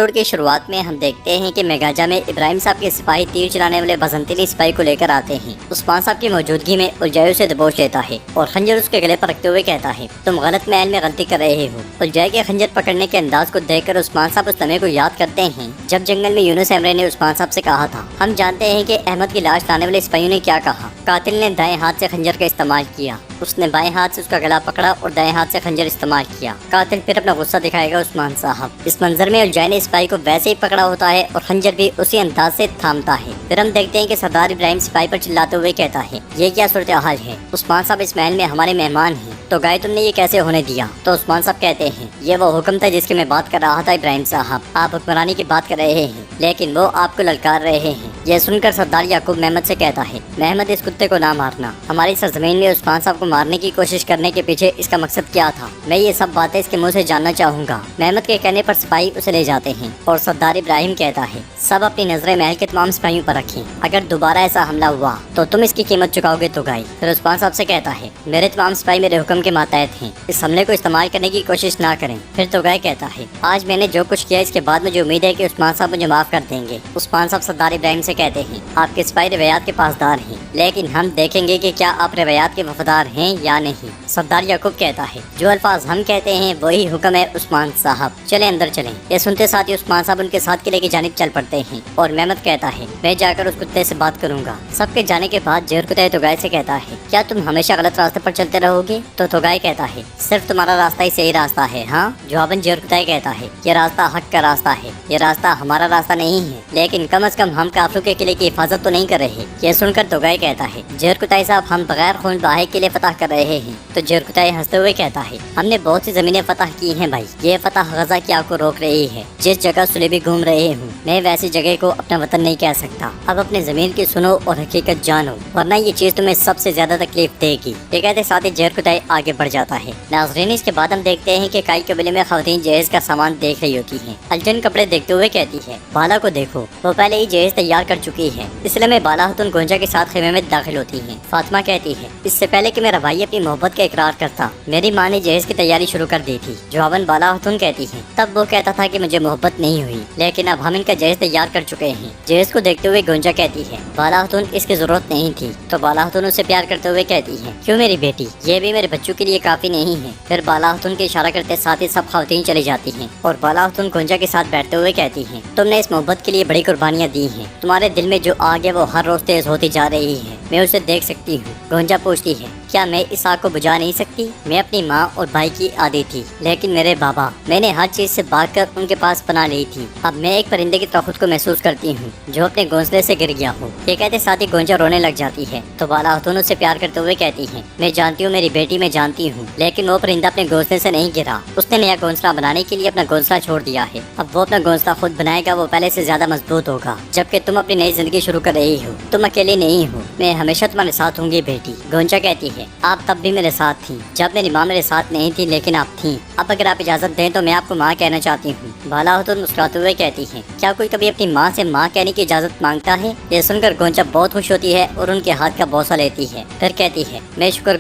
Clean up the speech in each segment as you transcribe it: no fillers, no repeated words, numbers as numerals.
Episode کی شروعات میں ہم دیکھتے ہیں کہ میگاجا میں ابراہیم صاحب کے سپاہی تیر چلانے والے بزنطینی سپاہی کو لے کر آتے ہیں۔ عثمان صاحب کی موجودگی میں الجائی اسے دبوچ لیتا ہے اور خنجر اس کے گلے پر رکھتے ہوئے کہتا ہے تم غلط محل میں غلطی کر رہے ہو۔ الجائی کے خنجر پکڑنے کے انداز کو دیکھ کر عثمان صاحب اس لمحے کو یاد کرتے ہیں جب جنگل میں یونس ایمرے نے عثمان صاحب سے کہا تھا ہم جانتے ہیں کہ احمد کی لاش لانے والے سپاہیوں نے کیا کہا۔ قاتل نے دائیں ہاتھ سے خنجر کا استعمال کیا، اس نے بائیں ہاتھ سے اس کا گلا پکڑا اور دائیں ہاتھ سے خنجر استعمال کیا۔ قاتل پھر اپنا غصہ دکھائے گا عثمان صاحب۔ اس منظر میں الجائی نے سپاہی کو ویسے ہی پکڑا ہوتا ہے اور خنجر بھی اسی انداز سے تھامتا ہے۔ پھر ہم دیکھتے ہیں کہ سردار ابراہیم سپاہی پر چلاتے ہوئے کہتا ہے یہ کیا صورتحال ہے؟ عثمان صاحب اس محل میں ہمارے مہمان ہیں، تو گائے تم نے یہ کیسے ہونے دیا؟ تو عثمان صاحب کہتے ہیں یہ وہ حکم تھا جس کی میں بات کر رہا تھا ابراہیم صاحب، آپ حکمرانی کی بات کر رہے ہیں لیکن وہ آپ کو للکار رہے ہیں۔ یہ سن کر سردار یعقوب محمد سے کہتا ہے محمد اس کتے کو نہ مارنا، ہماری سرزمین میں عثمان صاحب کو مارنے کی کوشش کرنے کے پیچھے اس کا مقصد کیا تھا؟ میں یہ سب باتیں اس کے منہ سے جاننا چاہوں گا۔ محمد کے کہنے پر سپاہی اسے لے جاتے ہیں اور سردار ابراہیم کہتا ہے سب اپنی نظریں محل کے تمام سپاہیوں پر رکھیں، اگر دوبارہ ایسا حملہ ہوا تو تم اس کی قیمت چکاؤ گے تو گائے۔ پھر عثمان صاحب سے کہتا ہے میرے تمام سپاہی میرے حکم کے ماتحت ہیں، اس حملے کو استعمال کرنے کی کوشش نہ کریں۔ پھر تو گائے کہتا ہے آج میں نے جو کچھ کیا اس کے بعد مجھے امید ہے کہ عثمان صاحب مجھے معاف کر دیں گے۔ عثمان صاحب سردار ابراہیم سے کہتے ہیں آپ کے سپاہی روایات کے پاسدار ہیں لیکن ہم دیکھیں گے کہ کیا آپ روایات کے وفادار ہیں یا نہیں۔ سردار یعقوب کہتا ہے جو الفاظ ہم کہتے ہیں وہی حکم ہے عثمان صاحب، چلیں اندر چلیں۔ یہ سنتے ساتھ ہی عثمان صاحب ان کے ساتھ قلعے کی جانب چل پڑتے ہیں اور محمد کہتا ہے میں جا کر اس کتے سے بات کروں گا۔ سب کے جانے کے بعد جہر کتے توگائے سے کہتا ہے کیا تم ہمیشہ غلط راستے پر چلتے رہو گے؟ تو توگائے کہتا ہے صرف تمہارا راستہ ہی صحیح راستہ ہے۔ ہاں جواباً جہر کتے کہتا ہے یہ راستہ حق کا راستہ ہے، یہ راستہ ہمارا راستہ نہیں ہے، لیکن کم از کم ہم کافروں کے قلعے کی حفاظت تو نہیں کر رہے۔ یہ سن کر توگائے کہتا ہے جہر کتے صاحب ہم بغیر خون بہائے قلعے فتح کر رہے ہیں۔ تو جہر کتے ہنستے ہوئے کہتا ہے ہم نے بہت سی زمینیں فتح کی ہیں بھائی، یہ فتح غزہ کی آگ کو روک رہی ہے۔ جس جگہ صلیبی گھوم رہے ہوں میں ویسی جگہ کو اپنا وطن نہیں کہہ سکتا۔ اب اپنے زمین کی سنو اور حقیقت جانو ورنہ یہ چیز تمہیں سب سے زیادہ تکلیف دے گی۔ یہ کہتے ساتھ ہی جہر کتے آگے بڑھ جاتا ہے۔ ناظرین اس کے بعد ہم دیکھتے ہیں کہ کائی قبیلے میں خواتین جہیز کا سامان دیکھ رہی ہوتی ہیں۔ الجن کپڑے دیکھتے ہوئے کہتی ہے بالا کو دیکھو، وہ پہلے ہی جہیز تیار کر چکی ہے۔ اس لیے میں بالا خاتون گونجا کے ساتھ خیمے میں داخل ہوتی ہیں۔ فاطمہ کہتی ہے اس سے پہلے کہ میرا بھائی اپنی محبت کا اقرار کرتا میری ماں نے جہیز کی تیاری شروع کر دی تھی۔ جواباً بالا خاتون کہتی ہے تب وہ کہتا تھا کہ مجھے محبت نہیں ہوئی لیکن اب ہم ان کا جہیز تیار کر چکے ہیں۔ جہیز کو دیکھتے ہوئے گونجا کہتی ہے بالا خاتون اس کی ضرورت نہیں تھی۔ تو بالا خاتون اسے پیار کرتے ہوئے کہتی ہے کیوں میری بیٹی، یہ بھی میرے بچوں کے لیے کافی نہیں ہے۔ پھر بالا خاتون کے اشارہ کرتے ساتھ ہی سب خواتین چلی جاتی ہیں اور بالا خاتون گونجا کے ساتھ بیٹھتے ہوئے کہتی ہیں تم نے اس محبت کے لیے بڑی قربانیاں دی ہیں، تمہارے دل میں جو آگ ہے وہ ہر روز تیز ہوتی جا رہی ہے، میں اسے دیکھ سکتی ہوں۔ گونجا پوچھتی ہے کیا میں اس آگ کو بجھا نہیں سکتی؟ میں اپنی ماں اور بھائی کی عادی تھی لیکن میرے بابا، میں نے ہر چیز سے بھاگ کر ان کے پاس پناہ لی تھی۔ اب میں ایک پرندے کی طرح خود کو محسوس کرتی ہوں جو اپنے گھونسلے سے گر گیا ہوں۔ یہ کہتے ساتھ ہی گونجا رونے لگ جاتی ہے۔ تو بالا خاتون اسے پیار کرتے ہوئے کہتی ہے میں جانتی ہوں میری بیٹی، میں جانتی ہوں، لیکن وہ پرندہ اپنے گھونسلے سے نہیں گرا، اس نے نیا گھونسلہ بنانے کے لیے اپنا گھونسلہ چھوڑ دیا ہے۔ اب وہ اپنا گھونسلہ خود بنائے گا، وہ پہلے سے زیادہ مضبوط ہوگا۔ جبکہ تم اپنی نئی زندگی شروع کر رہی ہو، تم اکیلی نہیں ہو، میں ہمیشہ تمہارے ساتھ ہوں گی بیٹی۔ گونجا کہتی ہے آپ تب بھی میرے ساتھ تھی جب میری ماں میرے ساتھ نہیں تھی لیکن آپ تھیں۔ اب اگر آپ اجازت دیں تو میں آپ کو ماں کہنا چاہتی ہوں۔ بالا خاتون مسکراتے ہوئے کہتی ہے کیا کوئی کبھی اپنی ماں سے ماں کہنے کی اجازت مانگتا ہے؟ یہ سن کر گونجا بہت خوش ہوتی ہے اور ان کے ہاتھ کا بوسہ لیتی ہے۔ پھر کہتی ہے میں شکر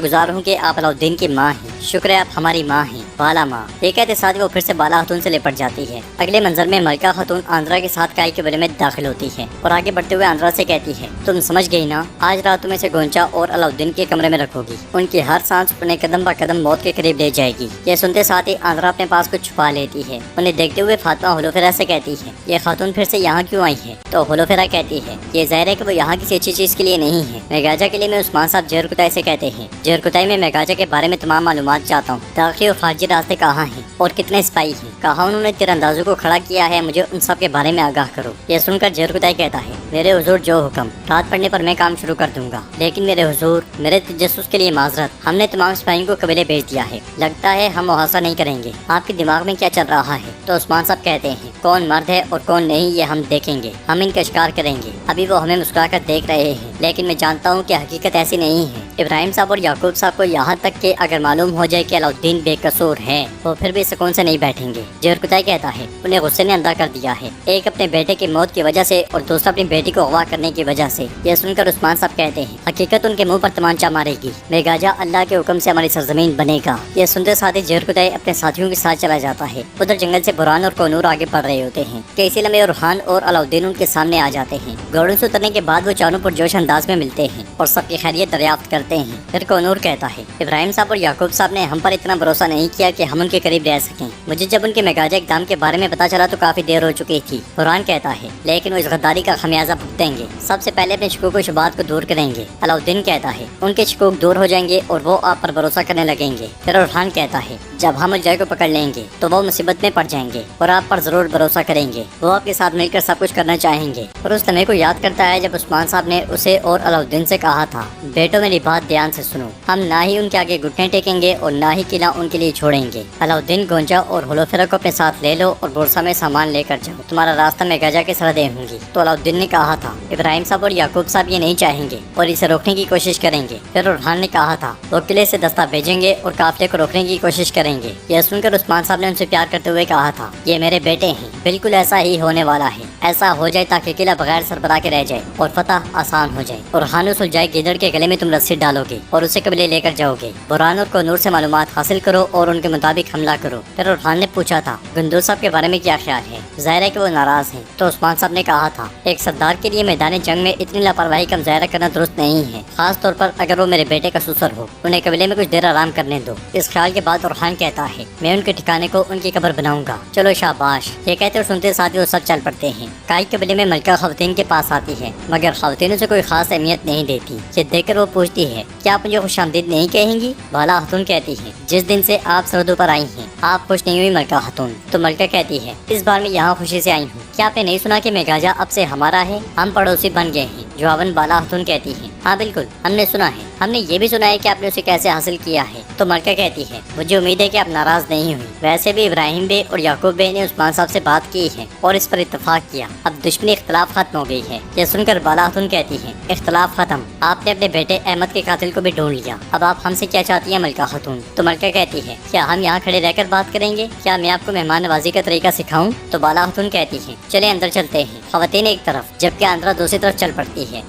گزار ہوں کہ آپ علاؤالدین کی ماں ہیں، شکر ہے آپ ہماری ماں ہیں بالا ماں۔ یہ کہتے ساتھ وہ پھر سے بالا خاتون سے لپٹ جاتی ہے۔ اگلے منظر میں ملکہ خاتون آندرا کے ساتھ کائی قبیلے میں داخل ہوتی ہے اور آگے بڑھتے ہوئے آندرا سے کہتی ہے تم سمجھ گئی نا، آج رات تم اسے گونجا اور علاؤالدین کے کمرے میں رکھو گی، ان کی ہر سانس انہیں قدم با قدم موت کے قریب لے جائے گی۔ یہ سنتے ساتھ ہی آندرا اپنے پاس کچھ چھپا لیتی ہے۔ انہیں دیکھتے ہوئے فاطمہ ہولوفیرا سے کہتی ہے یہ خاتون پھر سے یہاں کیوں آئی ہے؟ تو ہولوفیرا کہتی ہے یہ ظاہر ہے کہ وہ یہاں کسی اچھی چیز کے لیے نہیں ہے۔ میگاجا کے لیے میں عثمان صاحب جہر کتے سے کہتے ہیں جہر کتے میں میگاجا کے بارے میں تمام معلومات چاہتا ہوں، داخلی اور خارجی راستے کہاں ہیں اور کتنے سپاہی ہیں، کہاں انہوں نے تیر اندازوں کو کھڑا کیا ہے، مجھے ان سب کے بارے میں آگاہ کرو۔ یہ سن کر جہر کتے کہتا ہے میرے حضور جو حکم، رات پڑنے پر میں کام شروع کر دوں گا، لیکن میرے حضور میرے تجسس کے لیے معذرت، ہم نے تمام سپاہیوں کو قبیلے بھیج دیا ہے، لگتا ہے ہم محاصرہ نہیں کریں گے، آپ کے دماغ میں کیا چل رہا ہے؟ تو عثمان صاحب کہتے ہیں کون مرد ہے اور کون نہیں یہ ہم دیکھیں گے، ہم ان کا شکار کریں گے۔ ابھی وہ ہمیں مسکرا کر دیکھ رہے ہیں لیکن میں جانتا ہوں کہ حقیقت ایسی نہیں ہے۔ ابراہیم صاحب اور یعقوب صاحب کو یہاں تک کہ اگر معلوم ہو جائے کہ علاؤالدین بے قصور ہے تو پھر بھی سکون سے نہیں بیٹھیں گے۔ جہرکتائی کہتا ہے انہیں غصے نے اندھا کر دیا ہے، ایک اپنے بیٹے کی موت کی وجہ سے اور دوسرا اپنی بیٹی کو اغوا کرنے کی وجہ سے۔ یہ سن کر عثمان صاحب کہتے ہیں حقیقت ان کے منہ پر تمانچہ مارے گی، میگاجا اللہ کے حکم سے ہماری سرزمین بنے گا۔ یہ سنتے ساتھ ہی جہرکتائی اپنے ساتھیوں کے ساتھ چلا جاتا ہے۔ ادھر جنگل سے برہان اور کونور آگے بڑھ رہے ہوتے ہیں کہ اسی لمحے روحان اور علاؤالدین ان کے سامنے آ جاتے ہیں۔ گھوڑوں سے اترنے کے بعد وہ چاروں پر جوش انداز میں ملتے ہیں اور سب کی خیریت دریافت کرتے ہیں۔ پھر کونور کہتا ہے ابراہیم صاحب اور یعقوب صاحب نے ہم پر اتنا بھروسہ نہیں کیا کہ ہم ان کے قریب رہ سکیں۔ مجھے جب ان کے میگاجا اقدام کے بارے میں پتا چلا تو کافی دیر ہو چکی تھی۔ برہان کہتا ہے لیکن وہ اس غداری کا خمیازہ بھگتیں گے، سب سے پہلے اپنے شکوک و شبہات کو دور کریں گے۔ علاؤالدین کہتا ہے ان کے شکوک دور ہو جائیں گے اور وہ آپ پر بھروسہ کرنے لگیں گے۔ پھر برہان کہتا ہے جب ہم الجائے کو پکڑ لیں گے تو وہ مصیبت میں پڑ جائیں گے اور آپ پر ضرور بھروسہ کریں گے، وہ آپ کے ساتھ مل کر سب کچھ کرنا چاہیں گے۔ اور اس لمحے کو یاد کرتا ہے جب عثمان صاحب نے اسے اور علاؤالدین سے کہا تھا بیٹو میری بات دھیان سے سنو، ہم نہ ہی ان کے آگے گھٹنے ٹیکیں گے اور نہ ہی قلعہ ان کے لیے چھوڑیں گے۔ علاؤالدین گونجا اور ہلوفرا کو اپنے ساتھ لے لو اور بورسا میں سامان لے کر جاؤ، تمہارا راستہ میگاجا کے سرحدیں ہوں گی۔ تو علاؤالدین نے کہا تھا ابراہیم صاحب اور یعقوب صاحب یہ نہیں چاہیں گے اور اسے روکنے کی کوشش کریں گے۔ پھر برہان نے کہا تھا وہ قلعے سے دستہ بھیجیں گے اور قافلے کو روکنے کی کوشش کریں گے۔ یہ سن کر عثمان صاحب نے ان سے پیار کرتے ہوئے کہا تھا یہ میرے بیٹے ہیں، بالکل ایسا ہی ہونے والا ہے، ایسا ہو جائے تاکہ قلعہ بغیر سربراہ کے رہ جائے اور فتح آسان ہو جائے۔ اور ہانو سلجھائے گیدڑ کے گلے میں تم رسی ڈالو گے اور اسے قبلے لے کر جاؤ گے۔ برہان اور کونور سے معلومات حاصل کرو اور ان کے مطابق حملہ کرو۔ پھر برہان نے پوچھا تھا گندور صاحب کے بارے میں کیا خیال ہے؟ ظاہر ہے کہ وہ ناراض ہیں۔ تو عثمان صاحب نے کہا تھا ایک سردار کے لیے میدان جنگ میں اتنی لاپرواہی کا مظاہرہ کرنا درست نہیں ہے، خاص طور پر اگر وہ میرے بیٹے کا سسر ہو، انہیں قبلے میں کچھ دیر آرام کرنے دو۔ اس خیال کے بعد برہان کہتا ہے میں ان کے ٹھکانے کو ان کی قبر بناؤں گا، چلو شاباش۔ یہ کہتے اور سنتے ساتھ ہی وہ سب چل پڑتے ہیں۔ کائی قبلے میں ملکہ خواتین کے پاس آتی ہے مگر خواتینوں سے کوئی خاص اہمیت نہیں دیتی۔ یہ دیکھ کر وہ پوچھتی ہے کیا آپ مجھے خوش آمدید نہیں کہیں گی؟ بالا خاتون کہتی ہے جس دن سے آپ سرحدوں پر آئی ہیں آپ خوش نہیں ہوئی ملکہ خاتون؟ تو ملکہ کہتی ہے اس بار میں یہاں خوشی سے آئی ہوں، کیا آپ نے نہیں سنا کہ میگاجا اب سے ہمارا ہے، ہم پڑوسی بن گئے ہیں؟ جواباً بالا خاتون کہتی ہے ہاں بالکل ہم نے سنا ہے، ہم نے یہ بھی سنا ہے کہ آپ نے اسے کیسے حاصل کیا ہے۔ تو ملکہ کہتی ہے مجھے امید ہے کہ آپ ناراض نہیں ہوئی، ویسے بھی ابراہیم بے اور یعقوب بے نے عثمان صاحب سے بات کی ہے اور اس پر اتفاق کیا، اب دشمنی اختلاف ختم ہو گئی ہے۔ یہ سن کر بالا خاتون کہتی ہے اختلاف ختم، آپ نے اپنے بیٹے احمد کے قاتل کو بھی ڈھونڈ لیا، اب آپ ہم سے کیا چاہتی ہیں ملکہ خاتون؟ تو ملکہ کہتی ہے کیا ہم یہاں کھڑے رہ کر بات کریں گے؟ کیا میں آپ کو مہمان نوازی کا طریقہ سکھاؤں؟ تو بالا خاتون کہتی ہے چلے اندر چلتے ہیں۔ خواتین ایک طرف جبکہ اندرا دوسری طرف چل پڑتی ہے۔